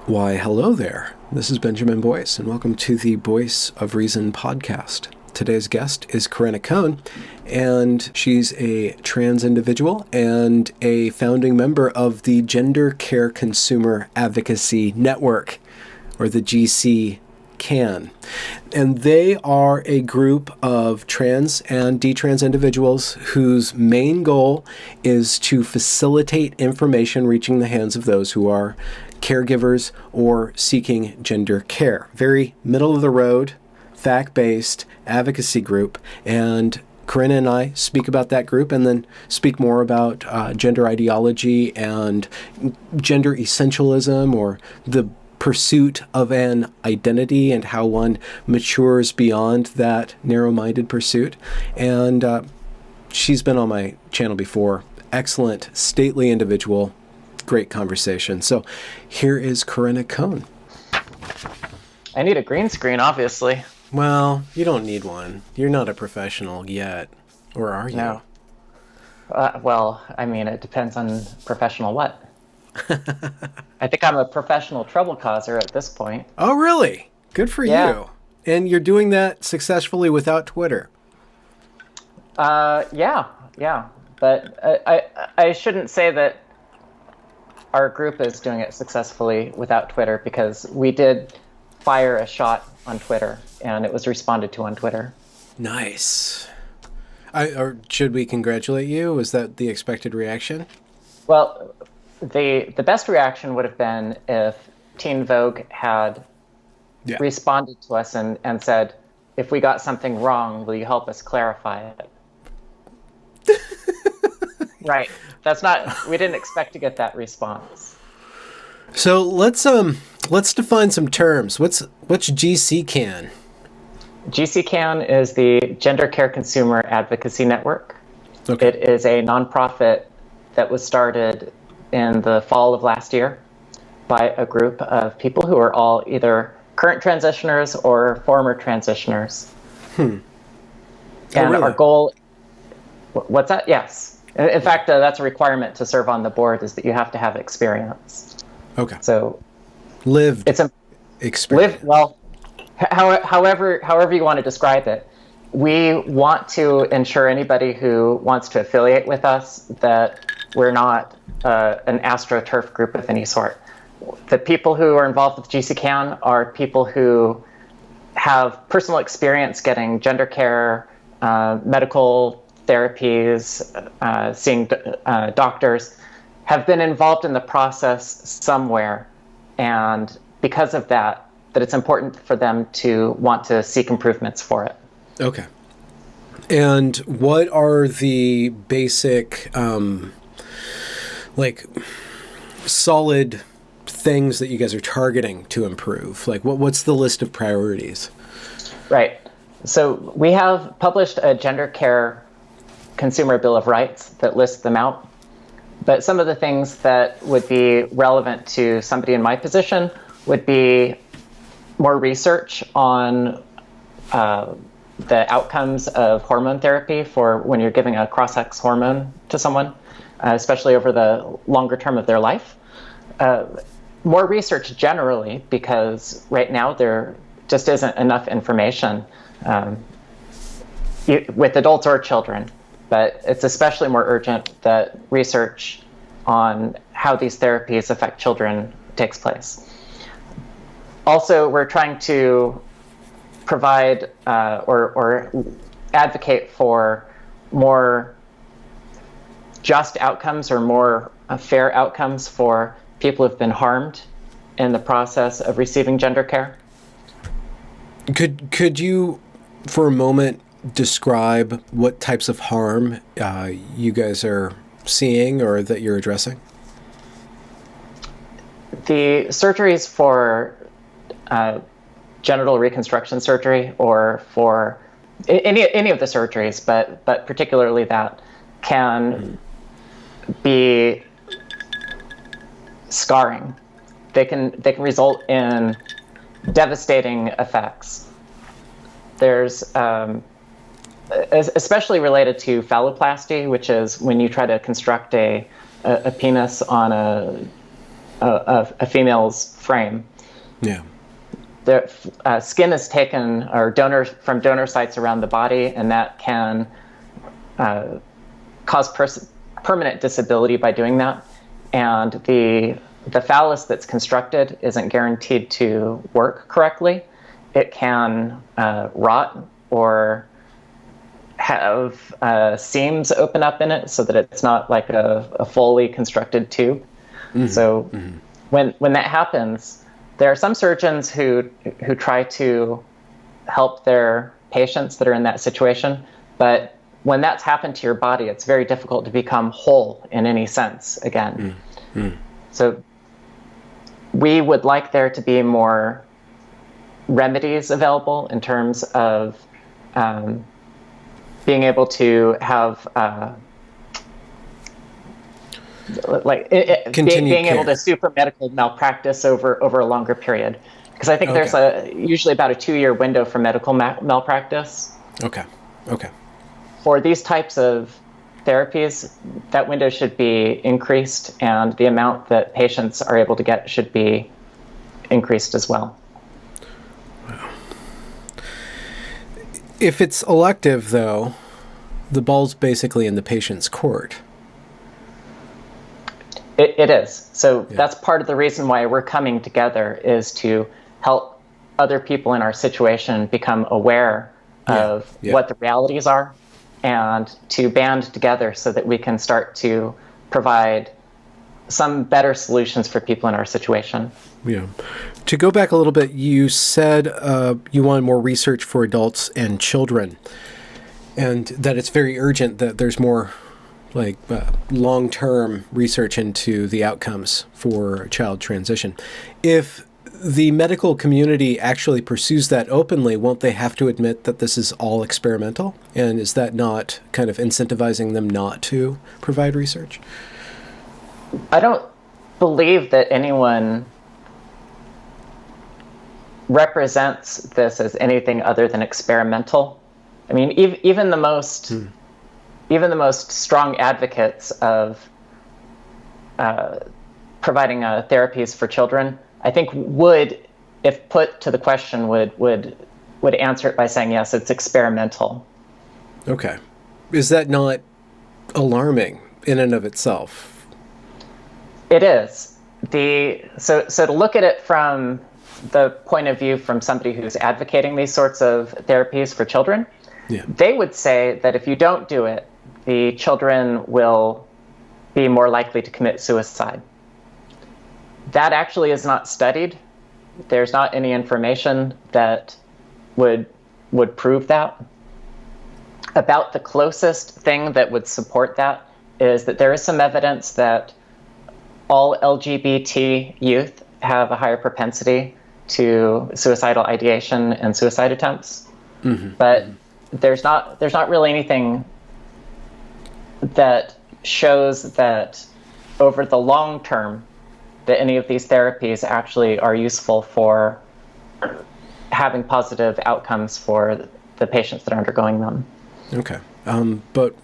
Why, hello there. This is Benjamin Boyce, and welcome to the Voice of Reason podcast. Today's guest is Corinna Cohn, and she's a trans individual and a founding member of the Gender Care Consumer Advocacy Network, or the GC-CAN. And they are a group of trans and detrans individuals whose main goal is to facilitate information reaching the hands of those who are caregivers or seeking gender care. Very middle of the road, fact-based advocacy group. And Corinna and I speak about that group and then speak more about gender ideology and gender essentialism, or the pursuit of an identity and how one matures beyond that narrow-minded pursuit. And she's been on my channel before. Excellent, stately individual. Great conversation. So here is Corinna Cohn. I need a green screen, obviously. Well, you don't need one. You're not a professional yet. Or are you? No. Well, I mean, it depends on professional what. I think I'm a professional trouble causer at this point. Oh, really? Good for you. And you're doing that successfully without Twitter. Yeah. But I shouldn't say that our group is doing it successfully without Twitter, because we did fire a shot on Twitter and it was responded to on Twitter. Nice. Or should we congratulate you? Was that the expected reaction? Well, the best reaction would have been if Teen Vogue had responded to us and said, if we got something wrong, will you help us clarify it? Right. We didn't expect to get that response. So let's define some terms. What's GC-CAN? GC-CAN is the Gender Care Consumer Advocacy Network. Okay. It is a nonprofit that was started in the fall of last year by a group of people who are all either current transitioners or former transitioners. And really? Our goal... What's that? Yes. In fact, that's a requirement to serve on the board, is that you have to have experience. Okay. So, lived experience. However you want to describe it. We want to ensure anybody who wants to affiliate with us that we're not an AstroTurf group of any sort. The people who are involved with GC-CAN are people who have personal experience getting gender care, medical therapies, seeing doctors, have been involved in the process somewhere, and because of that it's important for them to want to seek improvements for it. Okay. And what are the basic solid things that you guys are targeting to improve? Like what's the list of priorities? Right. So we have published a gender care Consumer Bill of Rights that lists them out. But some of the things that would be relevant to somebody in my position would be more research on the outcomes of hormone therapy for when you're giving a cross-sex hormone to someone, especially over the longer term of their life. More research generally, because right now there just isn't enough information with adults or children. But it's especially more urgent that research on how these therapies affect children takes place. Also, we're trying to provide or advocate for more just outcomes, or more fair outcomes for people who've been harmed in the process of receiving gender care. Could you, for a moment, describe what types of harm you guys are seeing or that you're addressing? The surgeries for genital reconstruction surgery, or for any of the surgeries, but particularly that, can be scarring. They can result in devastating effects. There's especially related to phalloplasty, which is when you try to construct a penis on a female's frame. Yeah. The skin is taken from donor sites around the body, and that can cause permanent disability by doing that. And the phallus that's constructed isn't guaranteed to work correctly. It can rot or have seams open up in it so that it's not like a fully constructed tube. Mm-hmm. So when that happens, there are some surgeons who try to help their patients that are in that situation, but when that's happened to your body, it's very difficult to become whole in any sense again. Mm-hmm. So we would like there to be more remedies available in terms of being able to have being able to sue for medical malpractice over a longer period, because I think there's usually about a 2-year window for medical malpractice. Okay. For these types of therapies, that window should be increased, and the amount that patients are able to get should be increased as well. Wow. If it's elective, though, the ball's basically in the patient's court. It is. So that's part of the reason why we're coming together, is to help other people in our situation become aware of what the realities are, and to band together so that we can start to provide some better solutions for people in our situation. Yeah. To go back a little bit, you said you wanted more research for adults and children, and that it's very urgent that there's more long-term research into the outcomes for child transition. If the medical community actually pursues that openly, won't they have to admit that this is all experimental? And is that not kind of incentivizing them not to provide research? I don't believe that anyone represents this as anything other than experimental. I mean, even the most strong advocates of providing therapies for children, I think would, if put to the question, would answer it by saying, yes, it's experimental. Okay. Is that not alarming in and of itself? It is. So to look at it from the point of view from somebody who's advocating these sorts of therapies for children, they would say that if you don't do it, the children will be more likely to commit suicide. That actually is not studied. There's not any information that would prove that. About the closest thing that would support that is that there is some evidence that all LGBT youth have a higher propensity to suicidal ideation and suicide attempts. Mm-hmm. But there's not really anything that shows that over the long term that any of these therapies actually are useful for having positive outcomes for the patients that are undergoing them. Okay. But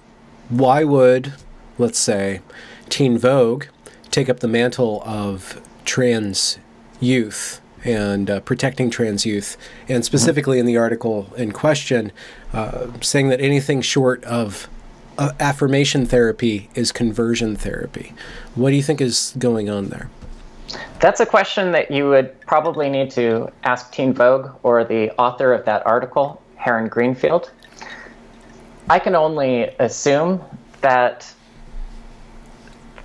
why would, let's say, Teen Vogue take up the mantle of trans youth and protecting trans youth, and specifically in the article in question, saying that anything short of affirmation therapy is conversion therapy? What do you think is going on there? That's a question that you would probably need to ask Teen Vogue or the author of that article, Heron Greenfield. I can only assume that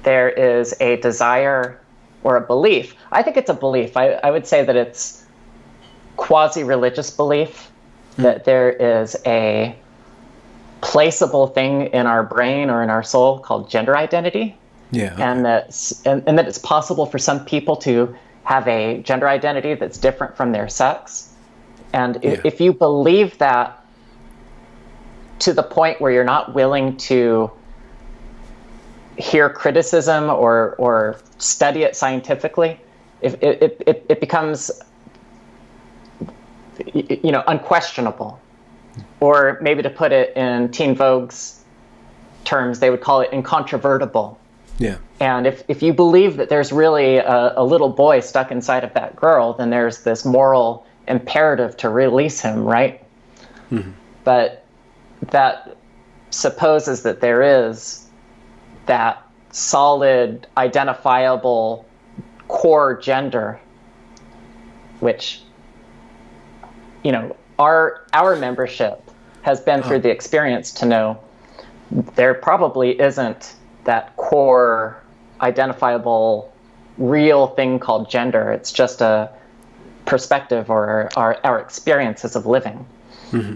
there is a desire or a belief. I think it's a belief. I would say that it's quasi-religious belief that there is a placeable thing in our brain or in our soul called gender identity. Yeah. And that it's possible for some people to have a gender identity that's different from their sex. And if you believe that to the point where you're not willing to hear criticism or study it scientifically, if it becomes unquestionable. Or maybe to put it in Teen Vogue's terms, they would call it incontrovertible. Yeah. And if you believe that there's really a little boy stuck inside of that girl, then there's this moral imperative to release him, right? Mm-hmm. But that supposes that there is that solid, identifiable core gender, which, our membership has been through the experience to know there probably isn't that core, identifiable, real thing called gender. It's just a perspective or our experiences of living. Mm-hmm.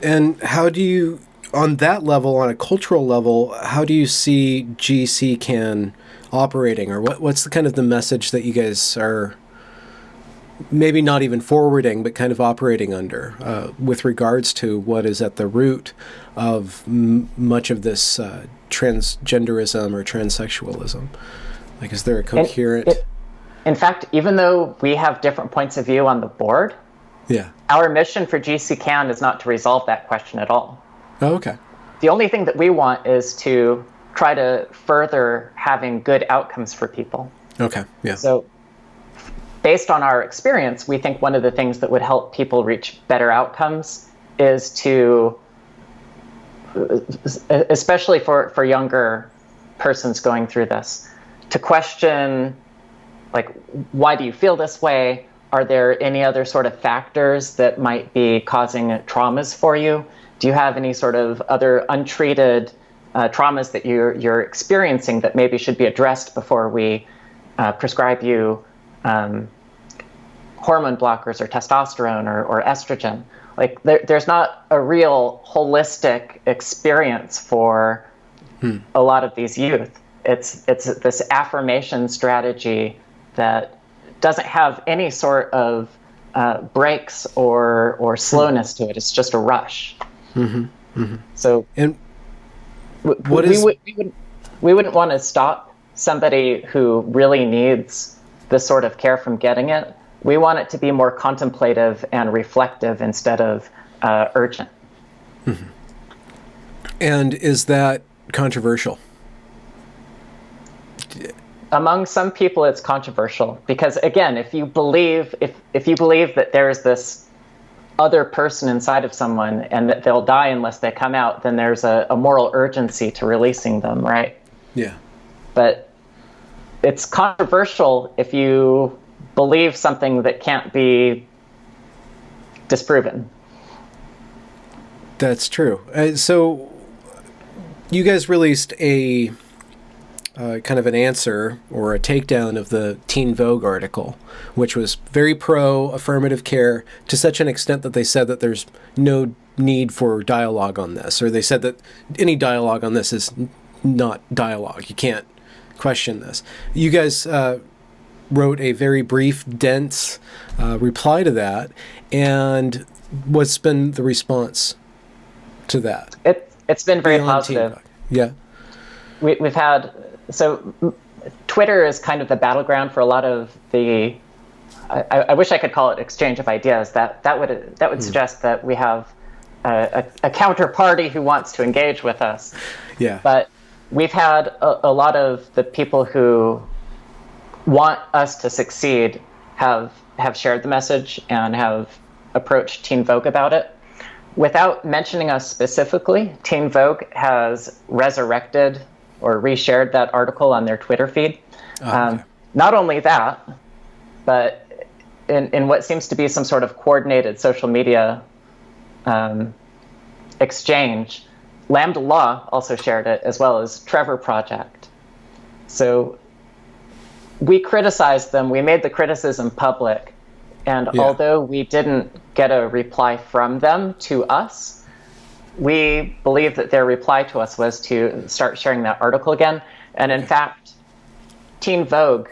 And how do you, on that level, on a cultural level, how do you see GCCAN operating, or what's the kind of the message that you guys are maybe not even forwarding, but kind of operating under with regards to what is at the root of much of this transgenderism or transsexualism? Like, is there a coherent... In fact, even though we have different points of view on the board, yeah, our mission for GCCAN is not to resolve that question at all. Oh, okay. The only thing that we want is to try to further having good outcomes for people. Okay, yeah. So based on our experience, we think one of the things that would help people reach better outcomes is to, especially for younger persons going through this, to question, like, why do you feel this way? Are there any other sort of factors that might be causing traumas for you? Do you have any sort of other untreated traumas that you're experiencing that maybe should be addressed before we prescribe you hormone blockers or testosterone or estrogen? Like, there's not a real holistic experience for a lot of these youth. It's this affirmation strategy that doesn't have any sort of breaks or slowness to it. It's just a rush. Mm-hmm. Mm-hmm. So, and we wouldn't want to stop somebody who really needs this sort of care from getting it. We want it to be more contemplative and reflective instead of urgent. Mm-hmm. And is that controversial? Among some people, it's controversial because, again, if you believe that there's this other person inside of someone and that they'll die unless they come out, then there's a moral urgency to releasing them, right? Yeah. But it's controversial if you believe something that can't be disproven. That's true. So you guys released a kind of an answer or a takedown of the Teen Vogue article, which was very pro-affirmative care to such an extent that they said that there's no need for dialogue on this, or they said that any dialogue on this is not dialogue. You can't question this. You guys wrote a very brief, dense reply to that, and what's been the response to that? It's been very positive. Yeah. We've had... So Twitter is kind of the battleground for a lot of the... I wish I could call it exchange of ideas. That would suggest that we have a counterparty who wants to engage with us. Yeah. But we've had a lot of the people who want us to succeed have shared the message and have approached Teen Vogue about it. Without mentioning us specifically, Teen Vogue has resurrected or reshared that article on their Twitter feed. Okay. Not only that, but in what seems to be some sort of coordinated social media exchange, Lambda Law also shared it, as well as Trevor Project. So we criticized them. We made the criticism public. And although we didn't get a reply from them to us, we believe that their reply to us was to start sharing that article again. And in fact, Teen Vogue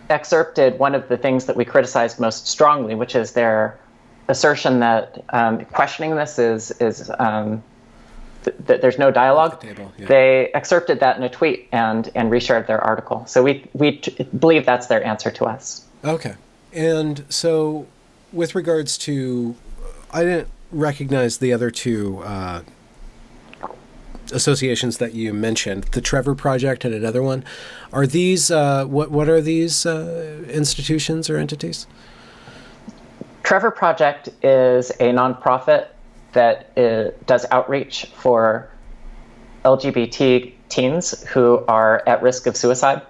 excerpted one of the things that we criticized most strongly, which is their assertion that questioning this is that there's no dialogue. They excerpted that in a tweet and reshared their article. So we believe that's their answer to us. Okay. And so with regards to, I didn't recognize the other two associations that you mentioned, the Trevor Project and another one, are these, what are these institutions or entities? Trevor Project is a nonprofit that does outreach for LGBT teens who are at risk of suicide.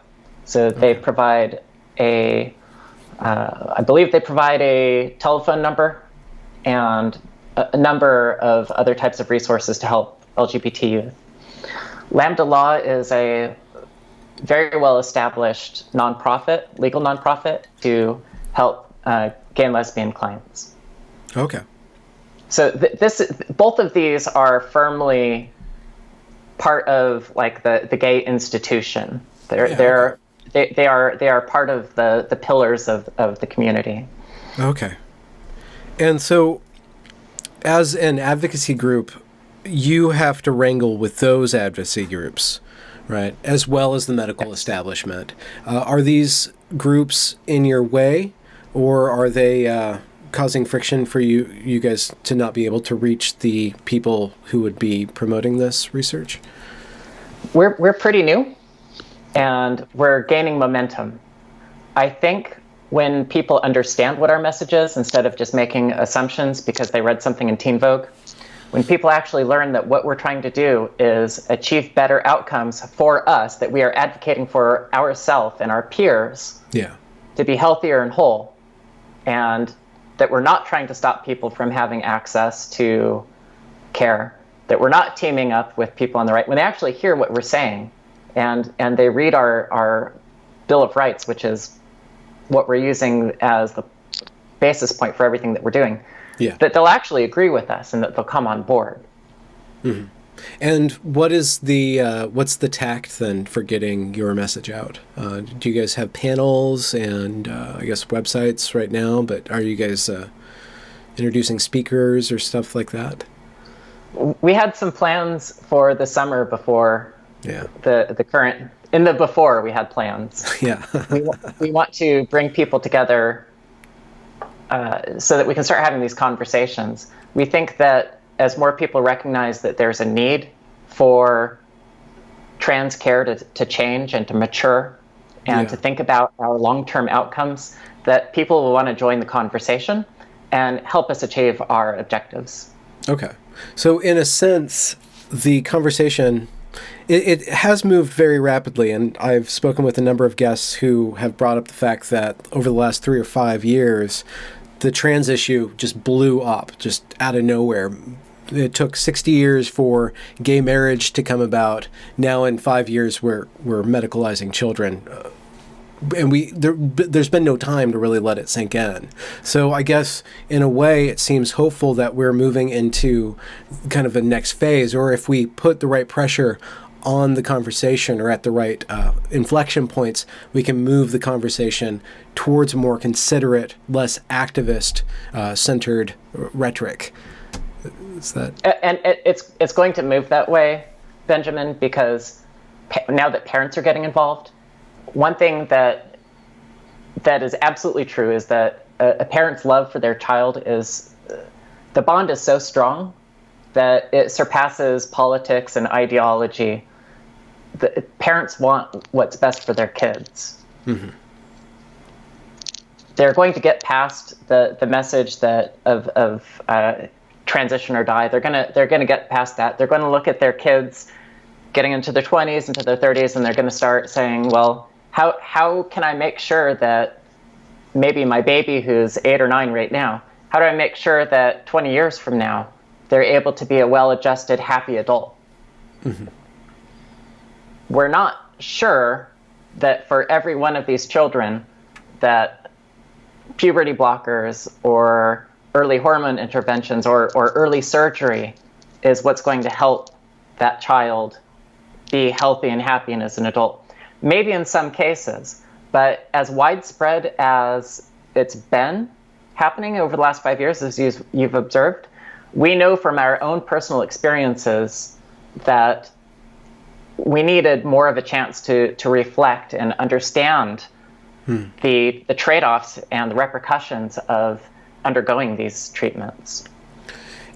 So they provide I believe they provide a telephone number and a number of other types of resources to help LGBT youth. Lambda Law is a very well-established nonprofit, legal nonprofit, to help gay and lesbian clients. Okay. So both of these are firmly part of like the gay institution. They are part of the pillars of the community. Okay. And so, as an advocacy group, you have to wrangle with those advocacy groups, right, as well as the medical establishment. Are these groups in your way, or are they causing friction for you guys to not be able to reach the people who would be promoting this research? We're pretty new, and we're gaining momentum. I think when people understand what our message is, instead of just making assumptions because they read something in Teen Vogue, when people actually learn that what we're trying to do is achieve better outcomes for us, that we are advocating for ourselves and our peers to be healthier and whole, and that we're not trying to stop people from having access to care, that we're not teaming up with people on the right, when they actually hear what we're saying and they read our Bill of Rights, which is what we're using as the basis point for everything that we're doing, that they'll actually agree with us and that they'll come on board. Mm-hmm. And what's the tact then for getting your message out? Do you guys have panels and I guess websites right now, but are you guys introducing speakers or stuff like that? We had some plans for the summer before the current. In the before, we had plans. We want to bring people together so that we can start having these conversations. We think that as more people recognize that there's a need for trans care to change and to mature and to think about our long-term outcomes, that people will want to join the conversation and help us achieve our objectives. Okay. So in a sense, the conversation, it has moved very rapidly, and I've spoken with a number of guests who have brought up the fact that over the last 3 or 5 years, the trans issue just blew up, just out of nowhere. It took 60 years for gay marriage to come about. Now in 5 years, we're medicalizing children. And there's been no time to really let it sink in. So I guess in a way it seems hopeful that we're moving into kind of a next phase, or if we put the right pressure on the conversation or at the right inflection points, we can move the conversation towards a more considerate, less activist centered rhetoric. Is that? And it's going to move that way, Benjamin, because now that parents are getting involved, one thing that is absolutely true is that a parent's love for their child is, the bond is so strong that it surpasses politics and ideology. The parents want what's best for their kids. Mm-hmm. They're going to get past the message that of transition or die. They're gonna get past that. They're going to look at their kids getting into their 20s, into their 30s, and they're going to start saying, well, how can I make sure that maybe my baby who's 8 or 9 right now, how do I make sure that 20 years from now they're able to be a well-adjusted, happy adult? Mm-hmm. We're not sure that for every one of these children that puberty blockers or early hormone interventions or early surgery is what's going to help that child be healthy and happy and as an adult. Maybe in some cases, but as widespread as it's been happening over the last 5 years, as you've observed, we know from our own personal experiences that we needed more of a chance to reflect and understand the trade-offs and the repercussions of undergoing these treatments.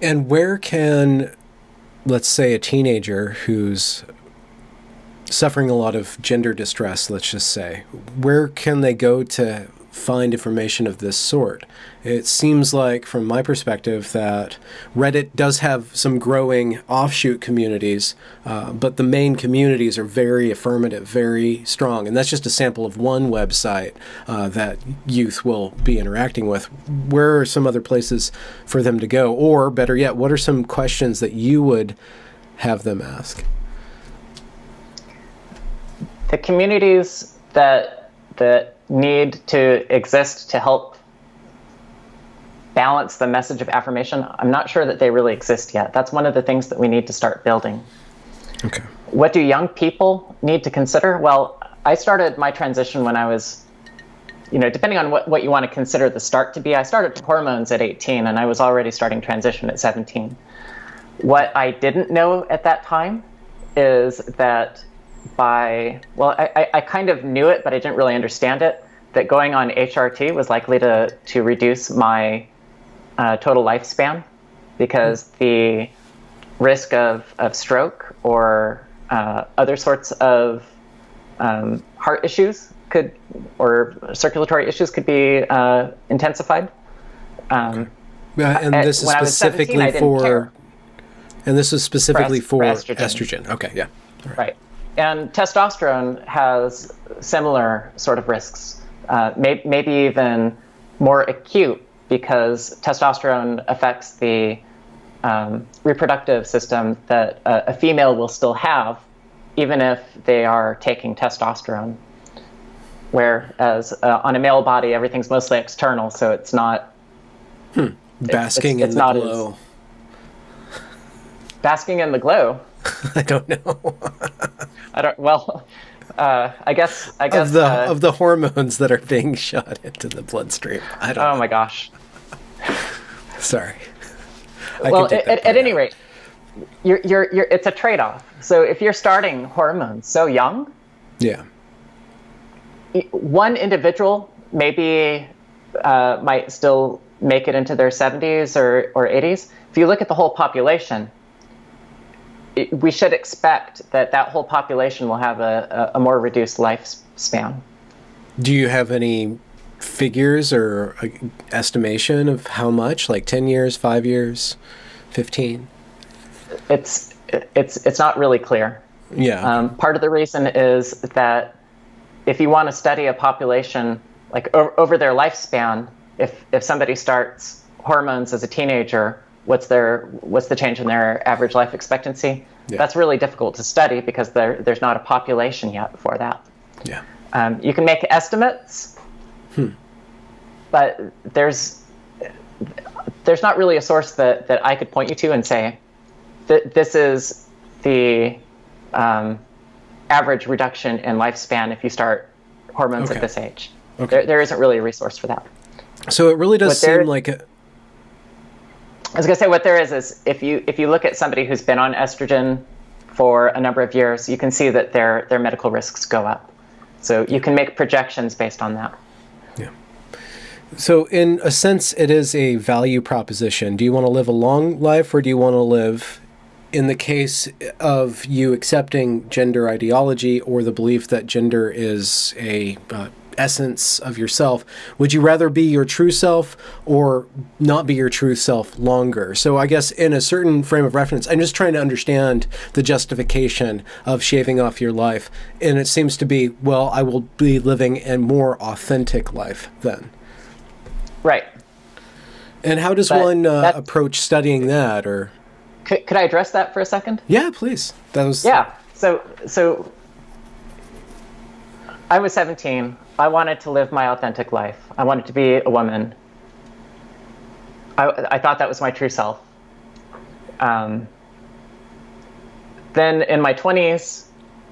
And where can let's say, a teenager who's suffering a lot of gender distress, let's just say, where can they go to find information of this sort? It seems like, from my perspective, that Reddit does have some growing offshoot communities, but the main communities are very affirmative, very strong. And that's just a sample of one website that youth will be interacting with. Where are some other places for them to go? Or, better yet, what are some questions that you would have them ask? The communities that need to exist to help balance the message of affirmation, I'm not sure that they really exist yet. That's one of the things that we need to start building. Okay. What do young people need to consider? Well, I started my transition when I was, depending on what you want to consider the start to be, I started hormones at 18 and I was already starting transition at 17. What I didn't know at that time is that I kind of knew it, but I didn't really understand it, that going on HRT was likely to reduce my total lifespan, because the risk of stroke or other sorts of heart issues or circulatory issues could be intensified. And this is specifically for estrogen. Okay, yeah. Right. And testosterone has similar sort of risks, maybe even more acute, because testosterone affects the reproductive system that a female will still have, even if they are taking testosterone. Whereas on a male body, everything's mostly external, so it's not... Basking in the glow. Basking in the glow? I don't know. I guess of the hormones that are being shot into the bloodstream. I don't know. Oh my gosh. Sorry. At any rate, it's a trade-off. So if you're starting hormones so young, yeah, one individual maybe might still make it into their 70s or 80s. If you look at the whole population, we should expect that whole population will have a more reduced lifespan. Do you have any figures or estimation of how much, like 10 years, 5 years, 15? It's not really clear. Yeah. Part of the reason is that if you want to study a population like over their lifespan, if somebody starts hormones as a teenager, what's the change in their average life expectancy? Yeah. That's really difficult to study because there's not a population yet for that. Yeah. You can make estimates, but there's not really a source that I could point you to and say that this is the average reduction in lifespan if you start hormones at this age. Okay. There isn't really a resource for that. So it really does seem like I was going to say what there is if you look at somebody who's been on estrogen for a number of years, you can see that their medical risks go up. So you can make projections based on that. Yeah. So in a sense, it is a value proposition. Do you want to live a long life, or do you want to live, in the case of you accepting gender ideology or the belief that gender is a essence of yourself, would you rather be your true self or not be your true self longer? So I guess in a certain frame of reference, I'm just trying to understand the justification of shaving off your life. And it seems to be, well, I will be living a more authentic life then. Right. And how does one approach studying that? Or could I address that for a second? Yeah, please. Yeah. So I was 17. I wanted to live my authentic life. I wanted to be a woman. I thought that was my true self. Then in my 20s,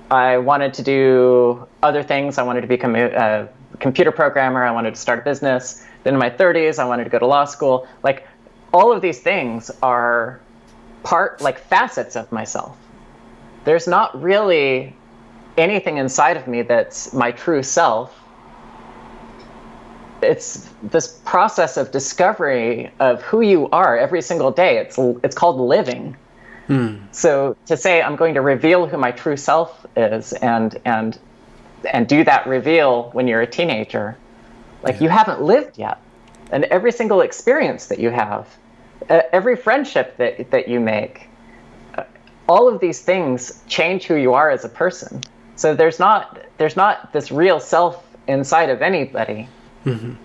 I wanted to do other things. I wanted to become a computer programmer. I wanted to start a business. Then in my 30s, I wanted to go to law school. Like, all of these things are facets of myself. There's not really anything inside of me that's my true self. It's this process of discovery of who you are every single day. It's called living. So to say I'm going to reveal who my true self is and do that reveal when you're a teenager, like you haven't lived yet. And every single experience that you have, every friendship that you make, all of these things change who you are as a person. So there's not this real self inside of anybody to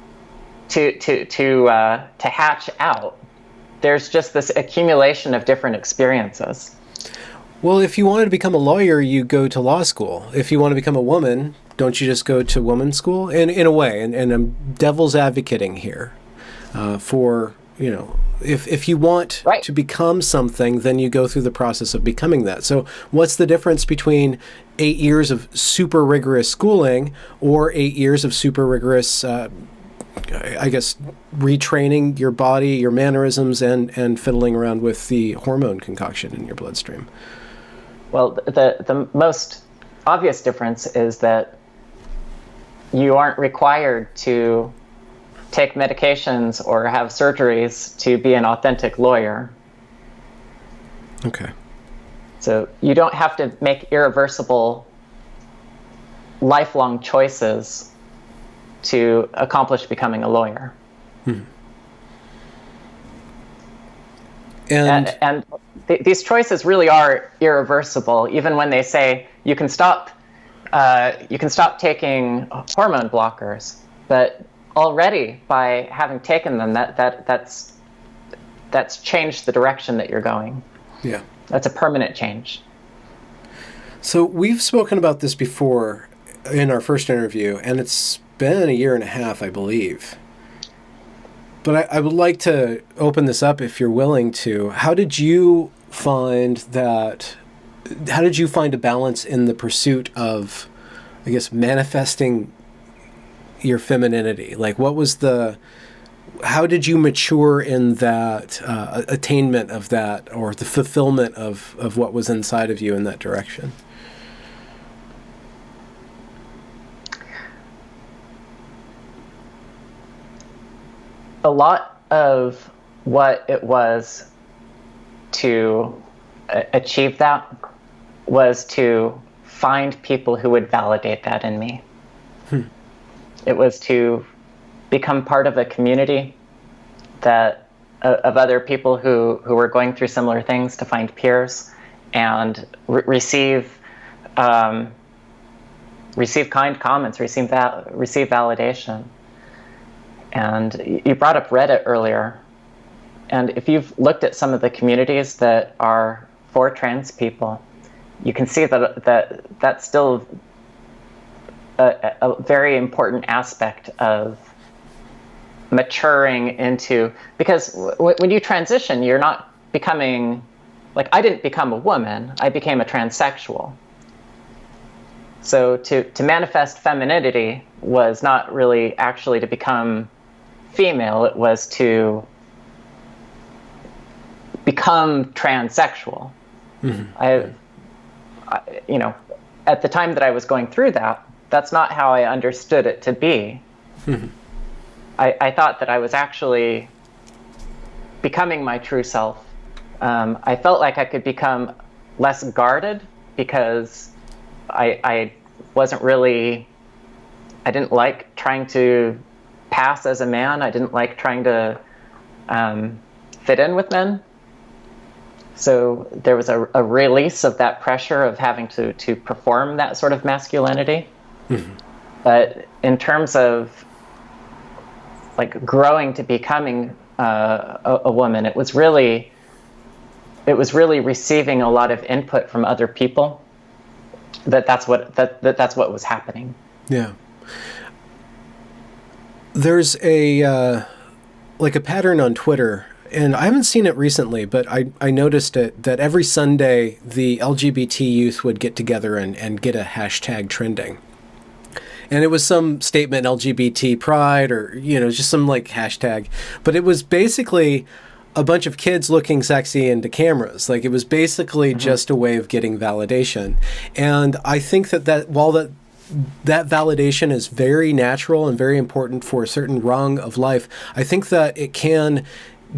hatch out. There's just this accumulation of different experiences. Well, if you wanted to become a lawyer, you go to law school. If you want to become a woman, don't you just go to women's school? In a way, and I'm devil's advocating here for, if you want to become something, then you go through the process of becoming that. So what's the difference between 8 years of super rigorous schooling or 8 years of super rigorous retraining your body, your mannerisms, and fiddling around with the hormone concoction in your bloodstream? Well, the most obvious difference is that you aren't required to take medications or have surgeries to be an authentic lawyer. Okay. So you don't have to make irreversible, lifelong choices to accomplish becoming a lawyer. And these choices really are irreversible, even when they say you can stop taking hormone blockers. But already by having taken them, that's changed the direction that you're going. Yeah. That's a permanent change. So we've spoken about this before in our first interview, and it's been 1.5 years, I believe. But I would like to open this up if you're willing to. How did you find a balance in the pursuit of, I guess, manifesting your femininity? Like, how did you mature in that attainment of that, or the fulfillment of what was inside of you in that direction? A lot of what it was to achieve that was to find people who would validate that in me. It was to become part of a community that of other people who were going through similar things, to find peers and receive kind comments, receive validation. And you brought up Reddit earlier. And if you've looked at some of the communities that are for trans people, you can see that's still a very important aspect of maturing into, because when you transition, you're not becoming, like, I didn't become a woman, I became a transsexual. So to manifest femininity was not really actually to become female, it was to become transsexual. I at the time that I was going through that, that's not how I understood it to be. I thought that I was actually becoming my true self. I felt like I could become less guarded because I didn't like trying to pass as a man. I didn't like trying to fit in with men. So there was a release of that pressure of having to perform that sort of masculinity. But in terms of like growing to becoming a woman, it was really receiving a lot of input from other people. That's what was happening. Yeah. There's a pattern on Twitter, and I haven't seen it recently, but I noticed it, that every Sunday the LGBT youth would get together and get a hashtag trending. And it was some statement, LGBT pride, or, just some like hashtag. But it was basically a bunch of kids looking sexy into cameras. Like, it was basically just a way of getting validation. And I think that while that validation is very natural and very important for a certain rung of life, I think that it can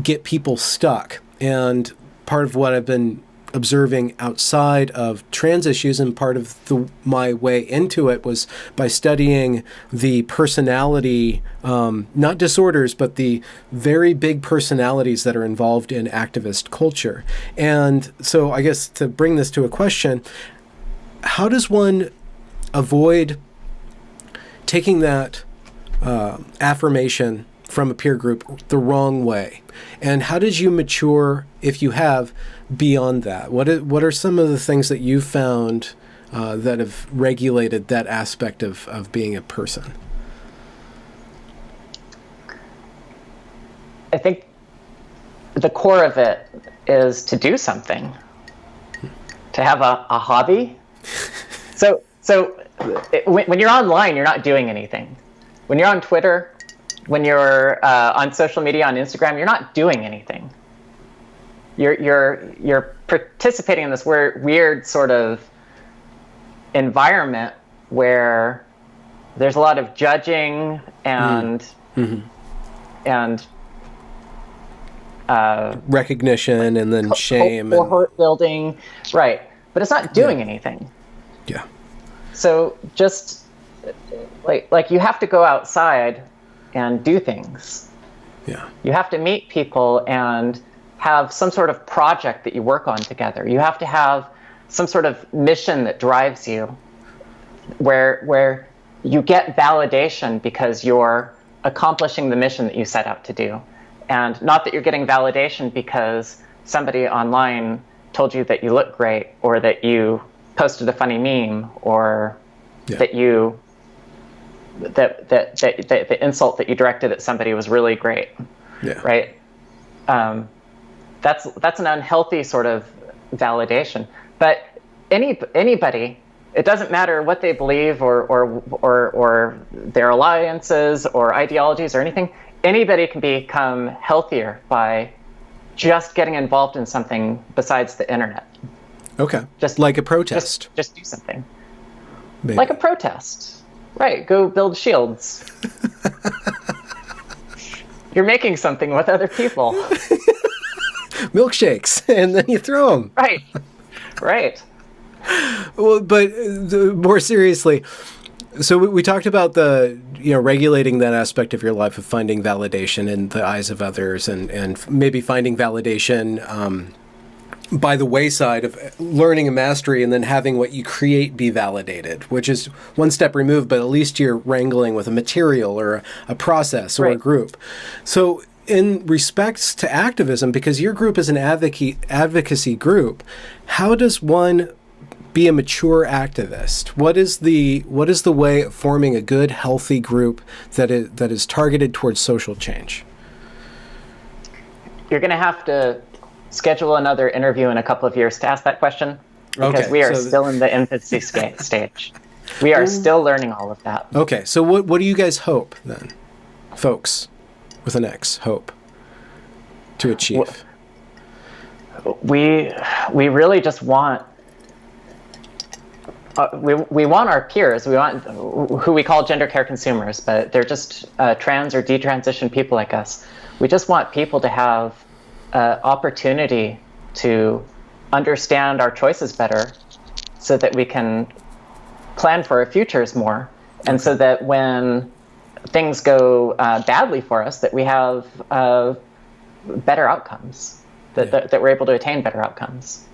get people stuck. And part of what I've been observing outside of trans issues, and part of my way into it was by studying the personality, not disorders, but the very big personalities that are involved in activist culture. And so I guess to bring this to a question, how does one avoid taking that affirmation from a peer group the wrong way? And how did you mature, if you have, beyond that? What are some of the things that you've found that have regulated that aspect of being a person? I think the core of it is to do something, to have a hobby. So when you're online, you're not doing anything. When you're on Twitter, when you're on social media, on Instagram, you're not doing anything. You're participating in this weird sort of environment where there's a lot of judging and recognition, and then shame, or hurt building, right? But it's not doing anything. Yeah. So just like you have to go outside and do things. Yeah. You have to meet people and have some sort of project that you work on together. You have to have some sort of mission that drives you, where you get validation because you're accomplishing the mission that you set out to do. And not that you're getting validation because somebody online told you that you look great, or that you posted a funny meme, or that you that the insult that you directed at somebody was really great. Yeah. Right. That's an unhealthy sort of validation. But anybody, it doesn't matter what they believe or their alliances or ideologies or anything. Anybody can become healthier by just getting involved in something besides the internet. Okay. Just like a protest. Just do something. Maybe. Like a protest. Right. Go build shields. You're making something with other people. Milkshakes, and then you throw them. Right. Right. Well, but more seriously, so we talked about regulating that aspect of your life of finding validation in the eyes of others, and maybe finding validation by the wayside of learning a mastery and then having what you create be validated, which is one step removed, but at least you're wrangling with a material or a process or a group. So in respects to activism, because your group is an advocacy group, how does one be a mature activist? What is the way of forming a good, healthy group that is targeted towards social change? You're going to have to schedule another interview in a couple of years to ask that question, because we are still in the infancy stage. We are still learning all of that. Okay, so what do you guys hope then, folks, with an X, hope, to achieve? We really just want we want our peers. We want who we call gender care consumers, but they're just trans or detransition people like us. We just want people to have opportunity to understand our choices better, so that we can plan for our futures more, and so that when things go badly for us, that we have better outcomes, that we're able to attain better outcomes.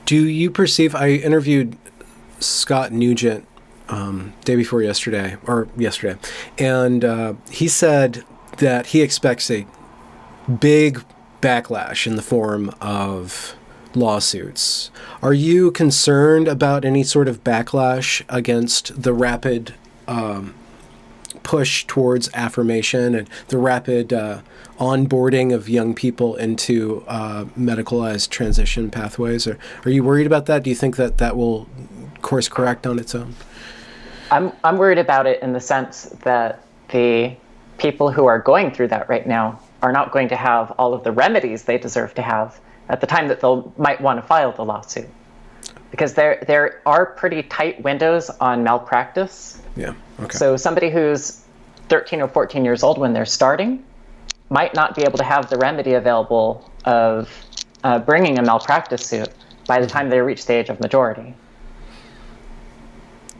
Do you perceive, I interviewed Scott Nugent day before yesterday, and he said that he expects a big backlash in the form of lawsuits. Are you concerned about any sort of backlash against the rapid push towards affirmation and the rapid onboarding of young people into medicalized transition pathways? Or are you worried about that? Do you think that will course correct on its own? I'm worried about it in the sense that the people who are going through that right now are not going to have all of the remedies they deserve to have at the time that might want to file the lawsuit, because there are pretty tight windows on malpractice. Yeah. Okay. So somebody who's 13 or 14 years old when they're starting might not be able to have the remedy available of bringing a malpractice suit by the time they reach the age of majority.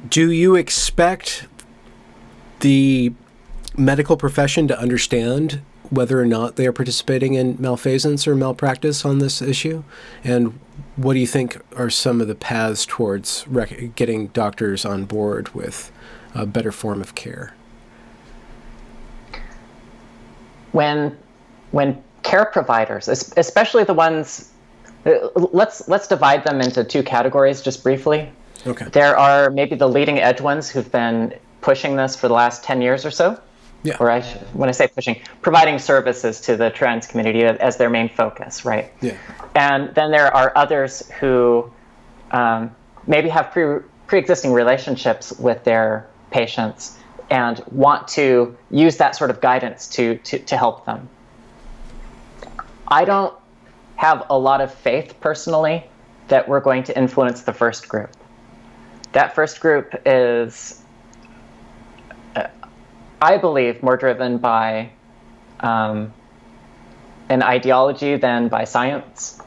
Do you expect the medical profession to understand whether or not they are participating in malfeasance or malpractice on this issue? And what do you think are some of the paths towards getting doctors on board with a better form of care? When care providers, especially the ones, let's divide them into two categories just briefly. Okay. There are maybe the leading edge ones who've been pushing this for the last 10 years or so. Yeah. Or when I say pushing, providing services to the trans community as their main focus, right? Yeah. And then there are others who maybe have pre-existing relationships with their patients and want to use that sort of guidance to help them. I don't have a lot of faith personally that we're going to influence the first group. That first group is, I believe, more driven by an ideology than by science.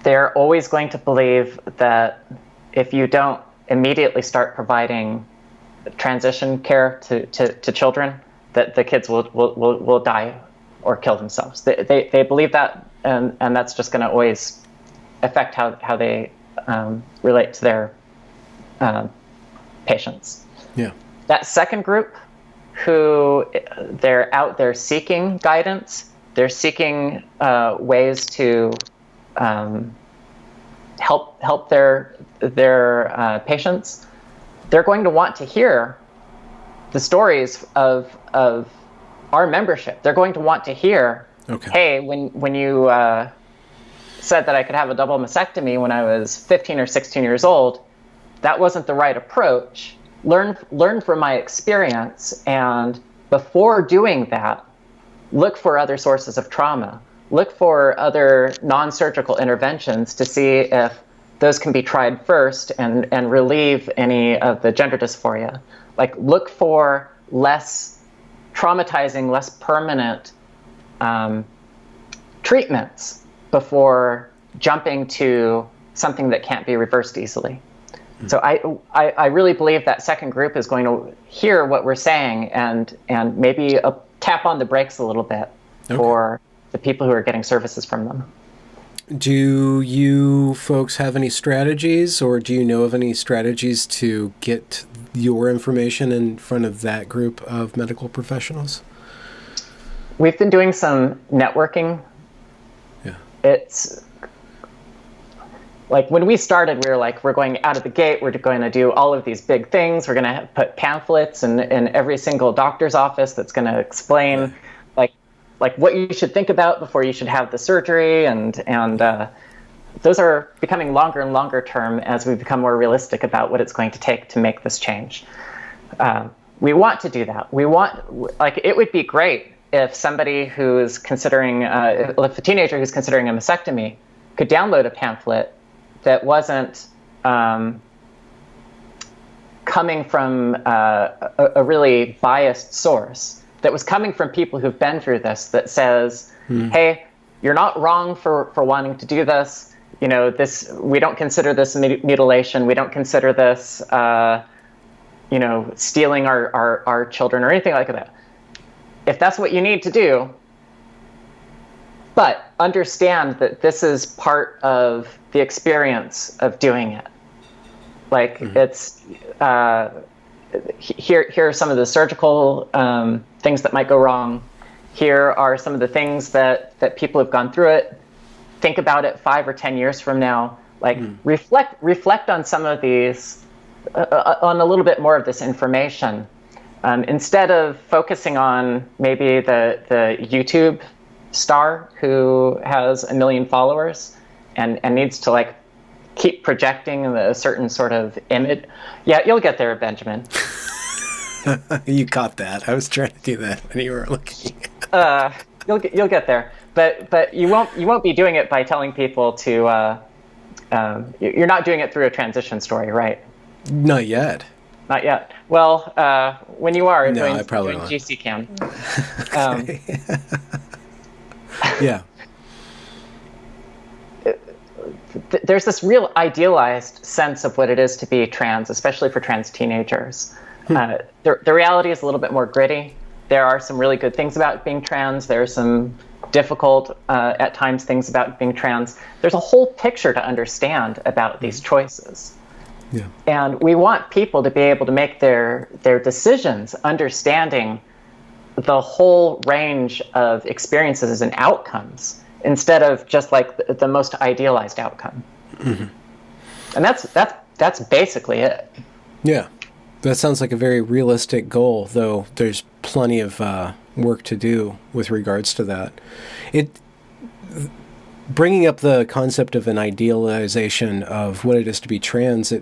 They're always going to believe that if you don't immediately start providing transition care to children, that the kids will die or kill themselves. They believe that, and that's just going to always affect how they relate to their patients. Yeah. That second group, who they're out there seeking guidance, they're seeking ways to help their patients. They're going to want to hear the stories of our membership. They're going to want to hear, okay, hey, when you said that I could have a double mastectomy when I was 15 or 16 years old, that wasn't the right approach. Learn from my experience, and before doing that, look for other sources of trauma. Look for other non-surgical interventions to see if those can be tried first and relieve any of the gender dysphoria. Like, look for less traumatizing, less permanent treatments before jumping to something that can't be reversed easily. So I really believe that second group is going to hear what we're saying and maybe tap on the brakes a little bit for the people who are getting services from them. Do you folks have any strategies, or do you know of any strategies to get your information in front of that group of medical professionals? We've been doing some networking. Yeah. It's like when we started, we were like, we're going out of the gate, we're going to do all of these big things. We're going to put pamphlets in every single doctor's office that's going to explain like what you should think about before you should have the surgery. And those are becoming longer and longer term as we become more realistic about what it's going to take to make this change. We want to do that. It would be great if somebody who's considering, if a teenager who's considering a mastectomy could download a pamphlet that wasn't coming from a really biased source, that was coming from people who've been through this, that says, hey, you're not wrong for wanting to do this. You know, we don't consider this mutilation. We don't consider this, stealing our children or anything like that. If that's what you need to do, but understand that this is part of the experience of doing it. Like, it's, here are some of the surgical things that might go wrong. Here are some of the things that people have gone through it. Think about it 5 or 10 years from now. Like, reflect on some of these, on a little bit more of this information. Instead of focusing on maybe the YouTube star who has 1 million followers and needs to keep projecting a certain sort of image. Yeah, you'll get there, Benjamin. You caught that. I was trying to do that when you were looking. You'll get there, but you won't be doing it by telling people to. You're not doing it through a transition story, right? Not yet. Not yet. Well, when you are doing GC Cam. Yeah. there's this real idealized sense of what it is to be trans, especially for trans teenagers. The reality is a little bit more gritty. There are some really good things about being trans. There are some difficult, at times, things about being trans. There's a whole picture to understand about these choices. Yeah. And we want people to be able to make their decisions understanding the whole range of experiences and outcomes instead of just like the most idealized outcome. Mm-hmm. And that's basically it. Yeah. That sounds like a very realistic goal, though there's plenty of work to do with regards to that. Bringing up the concept of an idealization of what it is to be trans,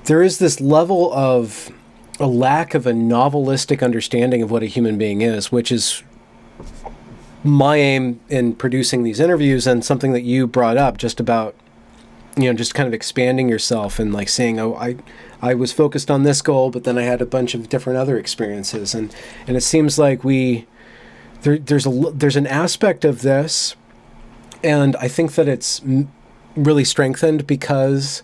there is this level of a lack of a novelistic understanding of what a human being is, which is my aim in producing these interviews, and something that you brought up just about, just kind of expanding yourself and like saying, oh, I was focused on this goal, but then I had a bunch of different other experiences. And it seems like there's an aspect of this, and I think that it's really strengthened because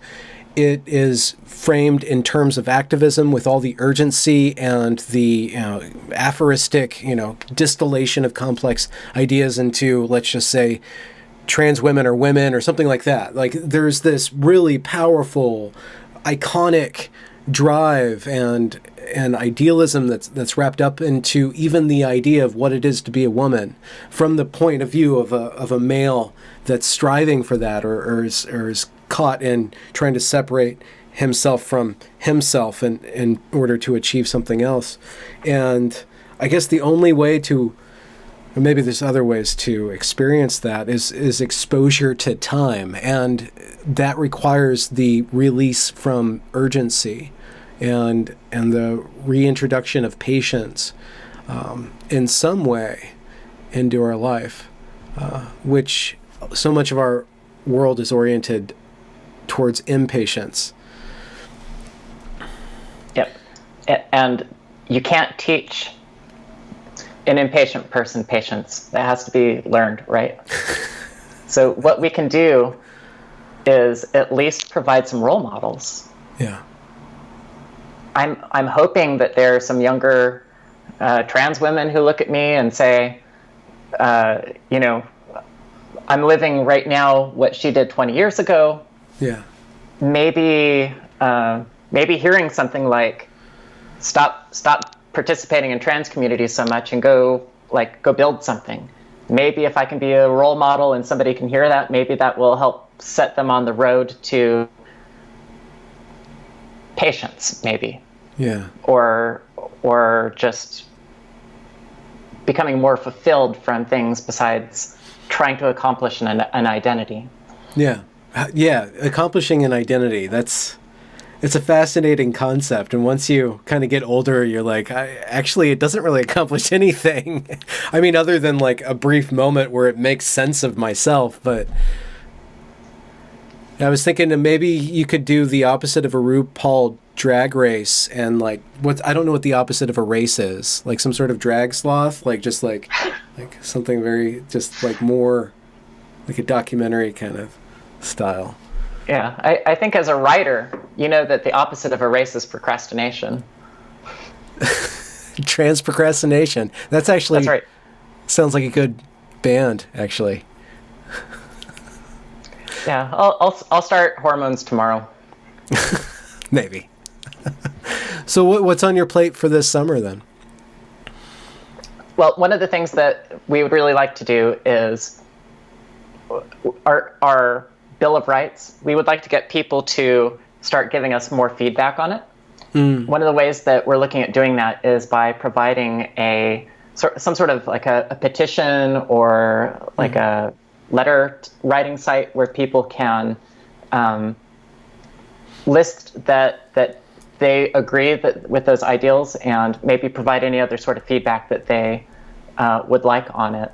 it is framed in terms of activism with all the urgency and the aphoristic, distillation of complex ideas into, let's just say, trans women or women or something like that. Like there's this really powerful, iconic drive and idealism that's wrapped up into even the idea of what it is to be a woman from the point of view of a male that's striving for that or is caught in trying to separate himself from himself in order to achieve something else. And I guess the only way to, or maybe there's other ways to experience that, is exposure to time. And that requires the release from urgency and the reintroduction of patience in some way into our life, which so much of our world is oriented towards impatience. Yep. And you can't teach an impatient person patience. That has to be learned, right? So what we can do is at least provide some role models. Yeah. I'm hoping that there are some younger trans women who look at me and say, I'm living right now what she did 20 years ago. Yeah. Maybe hearing something like, stop participating in trans communities so much and go build something. Maybe if I can be a role model and somebody can hear that, maybe that will help set them on the road to patience, maybe. Yeah. Or just becoming more fulfilled from things besides trying to accomplish an identity. Yeah. Yeah. Accomplishing an identity. It's a fascinating concept. And once you kind of get older, you're like, actually, it doesn't really accomplish anything. I mean, other than like a brief moment where it makes sense of myself. But I was thinking that maybe you could do the opposite of a RuPaul drag race and I don't know what the opposite of a race is. Like some sort of drag sloth, like something very, just like more like a documentary kind of style. Yeah, I think as a writer, you know that the opposite of a race is procrastination. Trans procrastination. That's right. Sounds like a good band, actually. Yeah, I'll start Hormones tomorrow. Maybe. So what's on your plate for this summer then? Well, one of the things that we would really like to do is our Bill of Rights. We would like to get people to start giving us more feedback on it. One of the ways that we're looking at doing that is by providing some sort of like a petition or like a letter writing site where people can list that they agree with those ideals and maybe provide any other sort of feedback that they would like on it.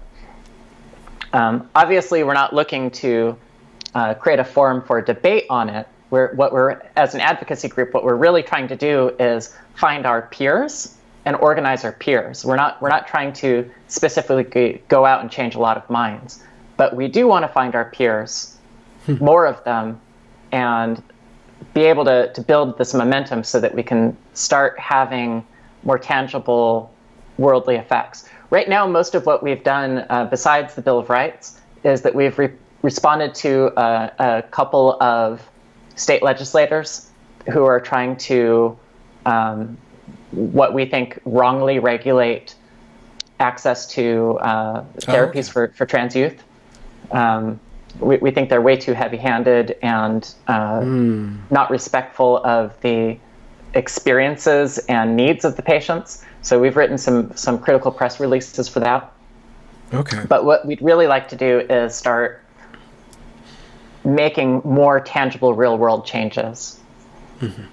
Obviously, we're not looking to create a forum for debate on it. As an advocacy group, what we're really trying to do is find our peers and organize our peers. We're not trying to specifically go out and change a lot of minds, but we do want to find our peers more of them and be able to build this momentum so that we can start having more tangible worldly effects. Right now, most of what we've done, besides the Bill of Rights, is that we've responded to a couple of state legislators who are trying to, what we think, wrongly regulate access to therapies for trans youth. We think they're way too heavy-handed and not respectful of the experiences and needs of the patients. So we've written some critical press releases for that. Okay. But what we'd really like to do is start making more tangible real-world changes. Mm-hmm.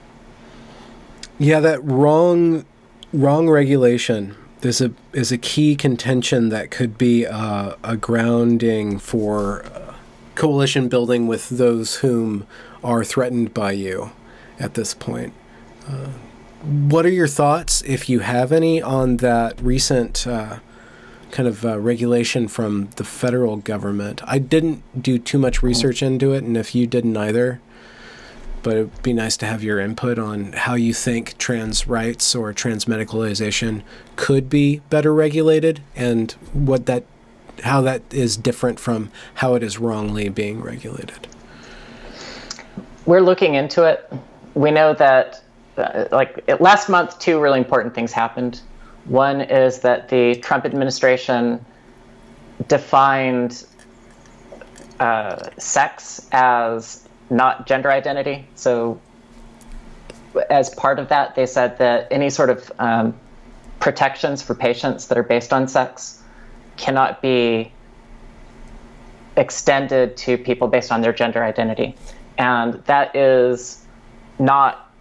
Yeah, that wrong regulation is a key contention that could be a grounding for coalition building with those whom are threatened by you at this point. What are your thoughts, if you have any, on that recent kind of regulation from the federal government? I didn't do too much research into it, and if you didn't either, but it'd be nice to have your input on how you think trans rights or trans medicalization could be better regulated and how that is different from how it is wrongly being regulated. We're looking into it. We know that last month, two really important things happened. One is that the Trump administration defined sex as not gender identity. So as part of that, they said that any sort of protections for patients that are based on sex cannot be extended to people based on their gender identity. And that is not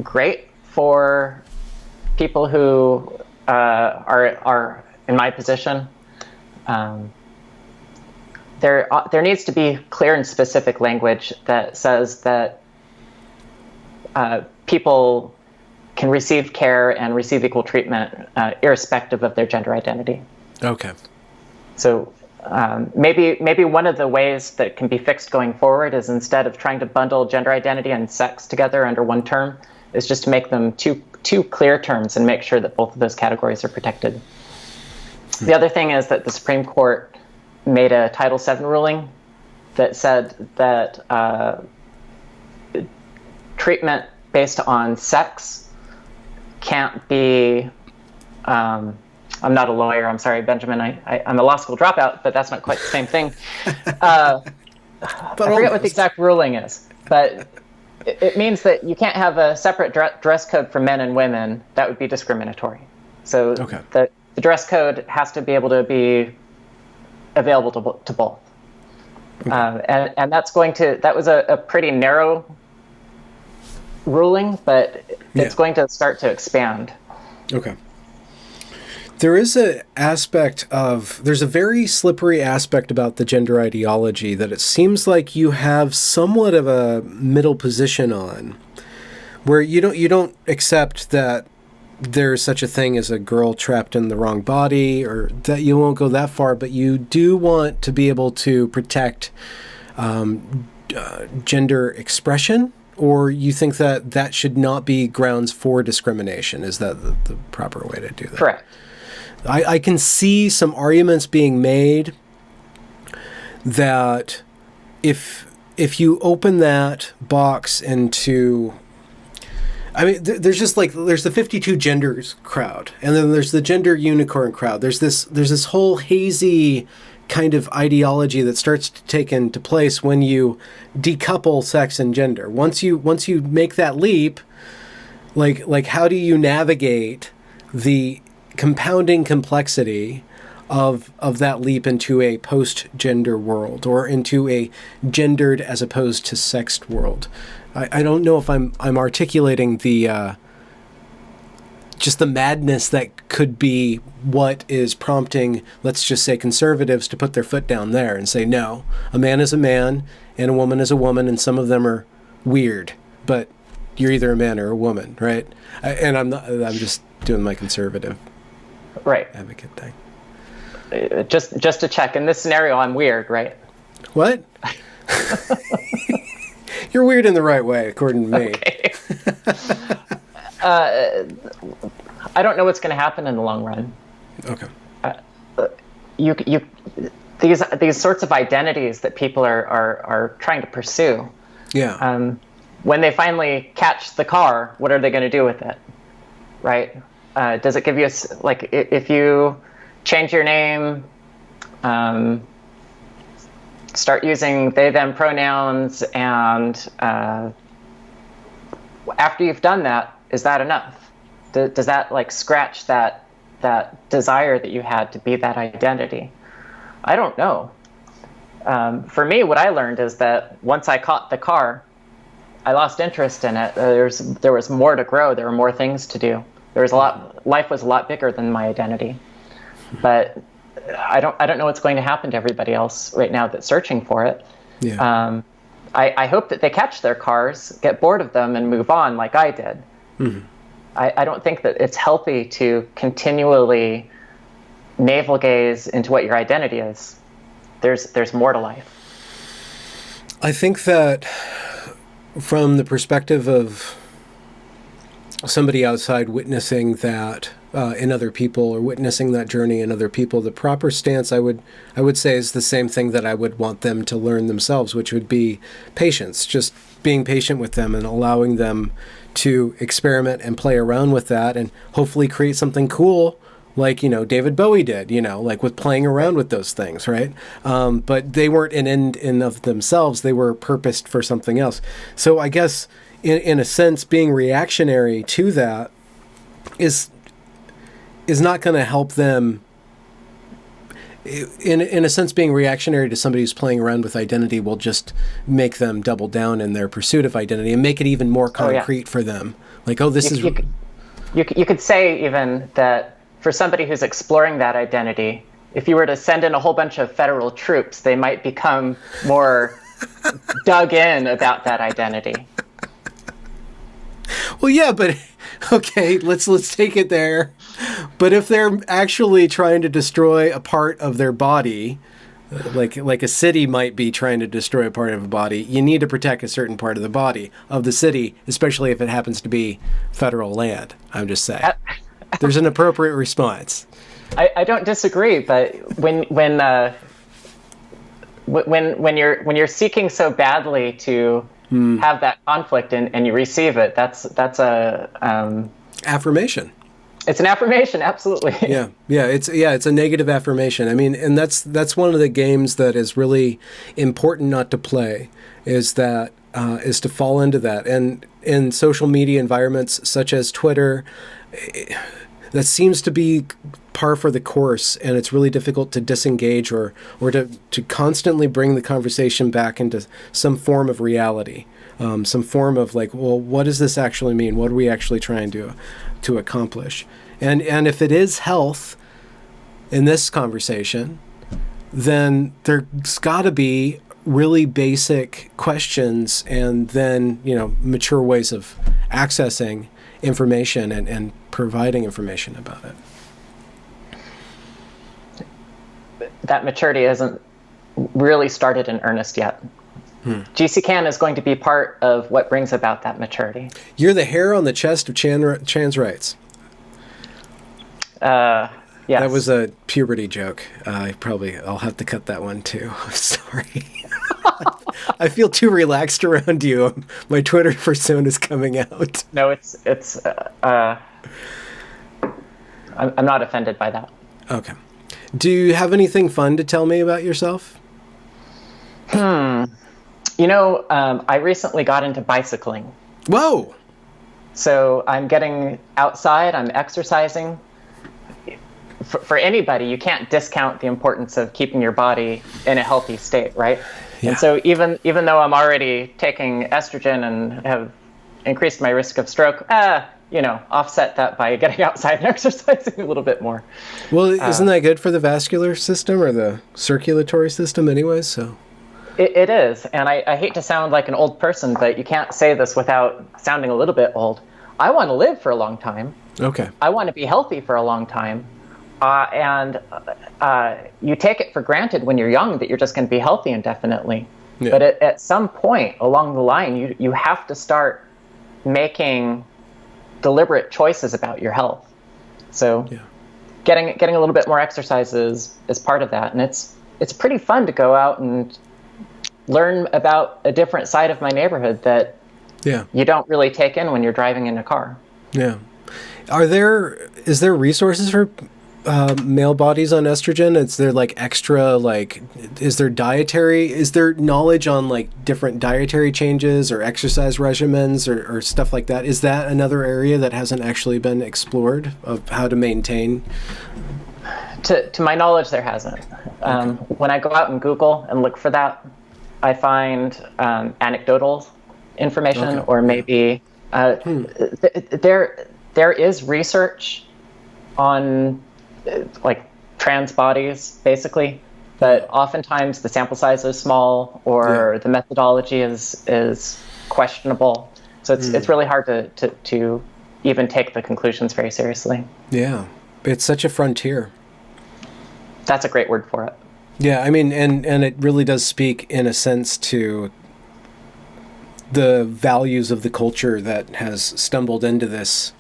great for people who are in my position. There needs to be clear and specific language that says that people can receive care and receive equal treatment irrespective of their gender identity. Okay. So maybe one of the ways that can be fixed going forward is, instead of trying to bundle gender identity and sex together under one term, is just to make them two clear terms and make sure that both of those categories are protected. The other thing is that the Supreme Court made a Title VII ruling that said that treatment based on sex can't be, I'm not a lawyer, I'm sorry, Benjamin, I'm a law school dropout, but that's not quite the same thing. I forget what the exact ruling is, but it means that you can't have a separate dress code for men and women. That would be discriminatory. So okay. the dress code has to be able to be available to both. Okay. And that was a pretty narrow ruling, but it's going to start to expand. Okay. There is there's a very slippery aspect about the gender ideology that it seems like you have somewhat of a middle position on, where you don't accept that there's such a thing as a girl trapped in the wrong body, or that you won't go that far, but you do want to be able to protect gender expression, or you think that should not be grounds for discrimination. Is that the proper way to do that? Correct. I can see some arguments being made that if you open that box into, I mean, there's the 52 genders crowd, and then there's the gender unicorn crowd. There's this whole hazy kind of ideology that starts to take into place when you decouple sex and gender. Once you make that leap, like how do you navigate the compounding complexity of that leap into a post-gender world, or into a gendered as opposed to sexed world? I don't know if I'm articulating the just the madness that could be what is prompting, let's just say, conservatives to put their foot down there and say, no, a man is a man and a woman is a woman, and some of them are weird, but you're either a man or a woman, right? I'm just doing my conservative advocate thing. Just to check, in this scenario, I'm weird, right? What? You're weird in the right way, according to me. Okay. I don't know what's going to happen in the long run. Okay. These sorts of identities that people are trying to pursue. Yeah. When they finally catch the car, what are they going to do with it? Right? Does it give you like if you change your name, start using they them pronouns, and after you've done that, is that enough? Does that like scratch that desire that you had to be that identity? I don't know. For me, what I learned is that once I caught the car, I lost interest in it. There was more to grow. There were more things to do. Life was a lot bigger than my identity. But I don't know what's going to happen to everybody else right now that's searching for it. Yeah. I hope that they catch their cars, get bored of them, and move on like I did. Mm-hmm. I don't think that it's healthy to continually navel gaze into what your identity is. There's more to life. I think that from the perspective of somebody outside witnessing that in other people, or witnessing that journey in other people, the proper stance I would say is the same thing that I would want them to learn themselves, which would be patience, just being patient with them and allowing them to experiment and play around with that and hopefully create something cool like, David Bowie did, like with playing around with those things, right? But they weren't an end in of themselves. They were purposed for something else. So I guess in a sense, being reactionary to that is not going to help them. In a sense, being reactionary to somebody who's playing around with identity will just make them double down in their pursuit of identity and make it even more concrete for them. Like, you could say even that for somebody who's exploring that identity, if you were to send in a whole bunch of federal troops, they might become more dug in about that identity. Well, yeah, but okay, let's take it there. But if they're actually trying to destroy a part of their body, like a city might be trying to destroy a part of a body, you need to protect a certain part of the body of the city, especially if it happens to be federal land. I'm just saying. There's an appropriate response. I don't disagree, but when you're seeking so badly to have that conflict and you receive it, that's a affirmation. It's an affirmation, absolutely. Yeah, it's a negative affirmation. I mean, and that's one of the games that is really important not to play, is to fall into that. And in social media environments such as Twitter, that seems to be par for the course, and it's really difficult to disengage or to constantly bring the conversation back into some form of reality, some form of like, well, what does this actually mean? What are we actually trying to accomplish? And if it is health in this conversation, then there's got to be really basic questions and then, mature ways of accessing information and providing information about it. That maturity hasn't really started in earnest yet. GCCAN is going to be part of what brings about that maturity. You're the hair on the chest of trans rights. Yes. That was a puberty joke. I'll have to cut that one too. I'm sorry. I feel too relaxed around you. My Twitter persona is coming out. No, I'm not offended by that. Okay. Do you have anything fun to tell me about yourself? I recently got into bicycling. Whoa! So I'm getting outside, I'm exercising. For anybody, you can't discount the importance of keeping your body in a healthy state, right? Yeah. And so even though I'm already taking estrogen and have increased my risk of stroke, offset that by getting outside and exercising a little bit more. Well, isn't that good for the vascular system or the circulatory system anyways? So it is. And I hate to sound like an old person, but you can't say this without sounding a little bit old. I want to live for a long time. Okay. I want to be healthy for a long time. And you take it for granted when you're young that you're just going to be healthy indefinitely. Yeah. But at some point along the line, you have to start making deliberate choices about your health. So getting a little bit more exercise is part of that. And it's pretty fun to go out and learn about a different side of my neighborhood that you don't really take in when you're driving in a car. Yeah. Is there resources for male bodies on estrogen? Is there like extra, like, is there knowledge on like different dietary changes or exercise regimens or stuff like that? Is that another area that hasn't actually been explored of how to maintain? To my knowledge, there hasn't. When I go out and Google and look for that, I find anecdotal information, or maybe there is research on like trans bodies, basicto, but oftentimes the sample size is small, or the methodology is questionable. So it's really hard to even take the conclusions very seriously. Yeah, it's such a frontier. That's a great word for it. Yeah, I mean, and it really does speak in a sense to the values of the culture that has stumbled into this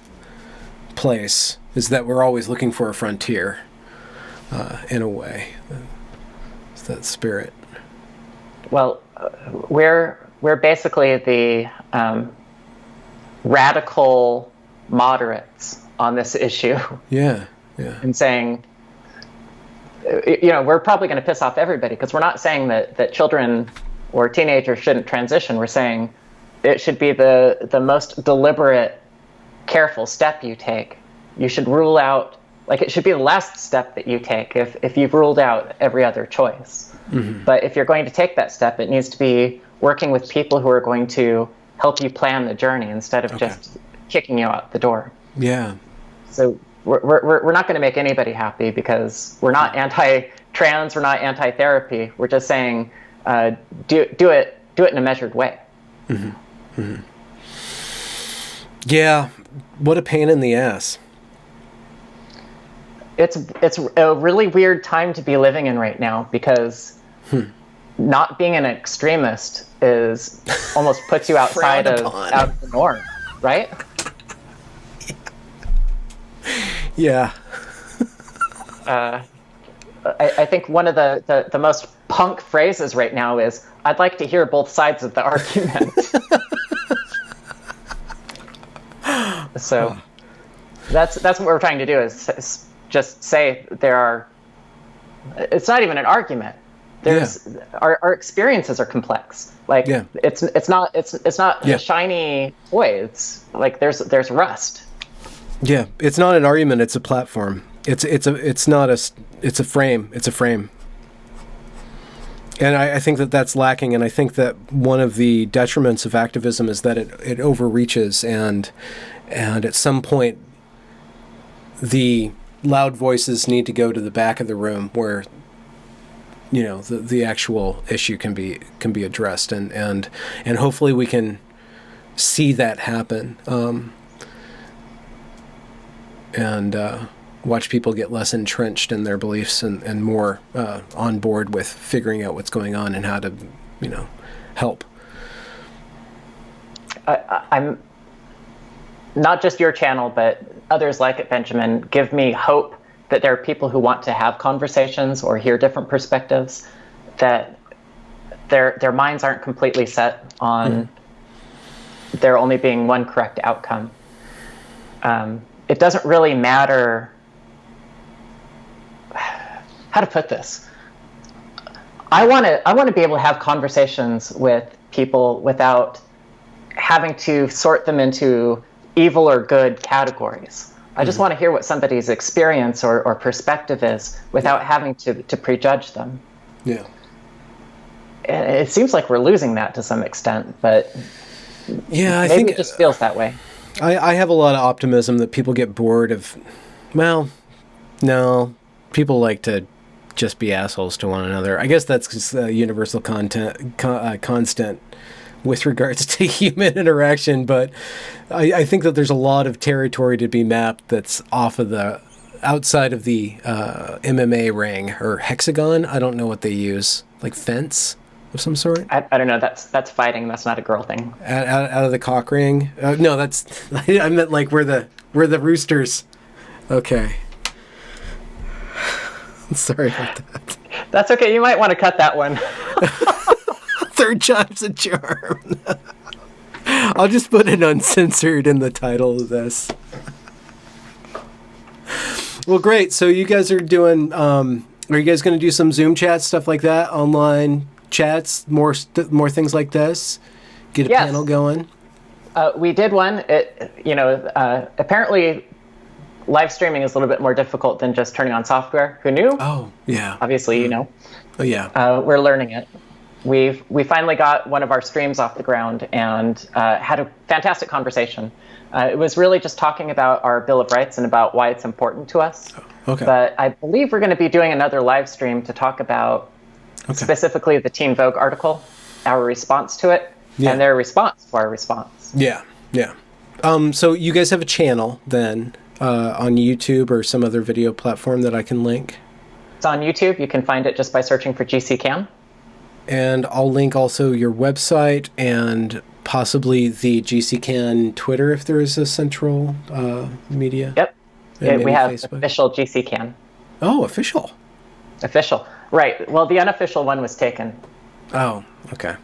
place, is that we're always looking for a frontier, in a way. It's that spirit. Well, we're basically the radical moderates on this issue. Yeah. And saying, we're probably going to piss off everybody, because we're not saying that children or teenagers shouldn't transition. We're saying it should be the most deliberate, careful step you take. You should rule out, like, it should be the last step that you take if you've ruled out every other choice. But if you're going to take that step, it needs to be working with people who are going to help you plan the journey instead of just kicking you out the door. Yeah. So we're not going to make anybody happy, because we're not anti-trans, we're not anti-therapy. We're just saying do it in a measured way. Yeah, what a pain in the ass. It's a really weird time to be living in right now, because not being an extremist is almost puts you outside of the norm, right? Yeah. I think one of the most punk phrases right now is, "I'd like to hear both sides of the argument." So that's what we're trying to do, is just say it's not even an argument. Our experiences are complex. Like it's not a shiny toy. It's like there's rust. Yeah, it's not an argument, it's a platform. It's a frame. It's a frame. And I think that's lacking, and I think that one of the detriments of activism is that it overreaches, and at some point the loud voices need to go to the back of the room where the actual issue can be addressed, and hopefully we can see that happen, and watch people get less entrenched in their beliefs and more on board with figuring out what's going on and how to help. I'm not just your channel, but others like it, Benjamin, give me hope that there are people who want to have conversations or hear different perspectives, that their minds aren't completely set on there only being one correct outcome. It doesn't really matter how to put this. I want to be able to have conversations with people without having to sort them into evil or good categories. I just want to hear what somebody's experience or perspective is without having to prejudge them. Yeah. And it seems like we're losing that to some extent, but I maybe think it just feels that way. I have a lot of optimism that people get bored of, no, people like to just be assholes to one another. I guess that's just a universal constant with regards to human interaction, but I think that there's a lot of territory to be mapped that's outside of the MMA ring or hexagon. I don't know what they use, like fence. of some sort? I don't know. That's fighting. That's not a girl thing. Out of the cock ring? No, that's I meant like where the roosters. Okay. Sorry about that. That's okay. You might want to cut that one. Third time's a charm. I'll just put it uncensored in the title of this. Well, great. So you guys are doing, are you guys going to do some Zoom chats, stuff like that, online chats, more things like this? Get a panel going? We did one. Apparently live streaming is a little bit more difficult than just turning on software. Who knew? Oh, yeah. Obviously, you know. Oh, yeah. We're learning it. We finally got one of our streams off the ground and had a fantastic conversation. It was really just talking about our Bill of Rights and about why it's important to us. Okay. But I believe we're going to be doing another live stream to talk about specifically the Teen Vogue article, our response to it, and their response to our response. Yeah, yeah. So you guys have a channel then on YouTube or some other video platform that I can link? It's on YouTube. You can find it just by searching for GCCan. And I'll link also your website and possibly the GCCan Twitter if there is a central media. Yep. We have Facebook. Official GCCan. Oh, official. Official. Right. Well, the unofficial one was taken. Oh, okay.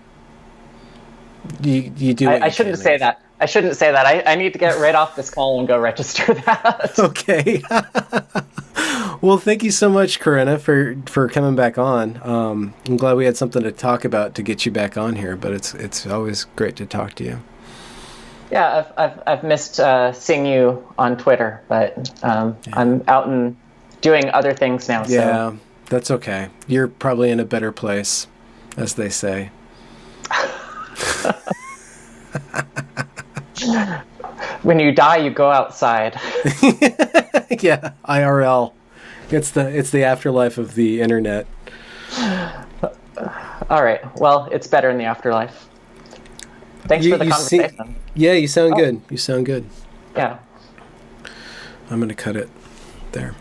You do. I shouldn't say that. I shouldn't say that. I need to get right off this call and go register that. Okay. Well, thank you so much, Corinna, for coming back on. I'm glad we had something to talk about to get you back on here, but it's always great to talk to you. Yeah, I've missed seeing you on Twitter, but I'm out and doing other things now. Yeah, that's okay. You're probably in a better place, as they say. When you die, you go outside. Yeah, IRL. It's the afterlife of the internet. All right. Well, it's better in the afterlife. Thanks for the conversation. You sound good. You sound good. Yeah. I'm going to cut it there.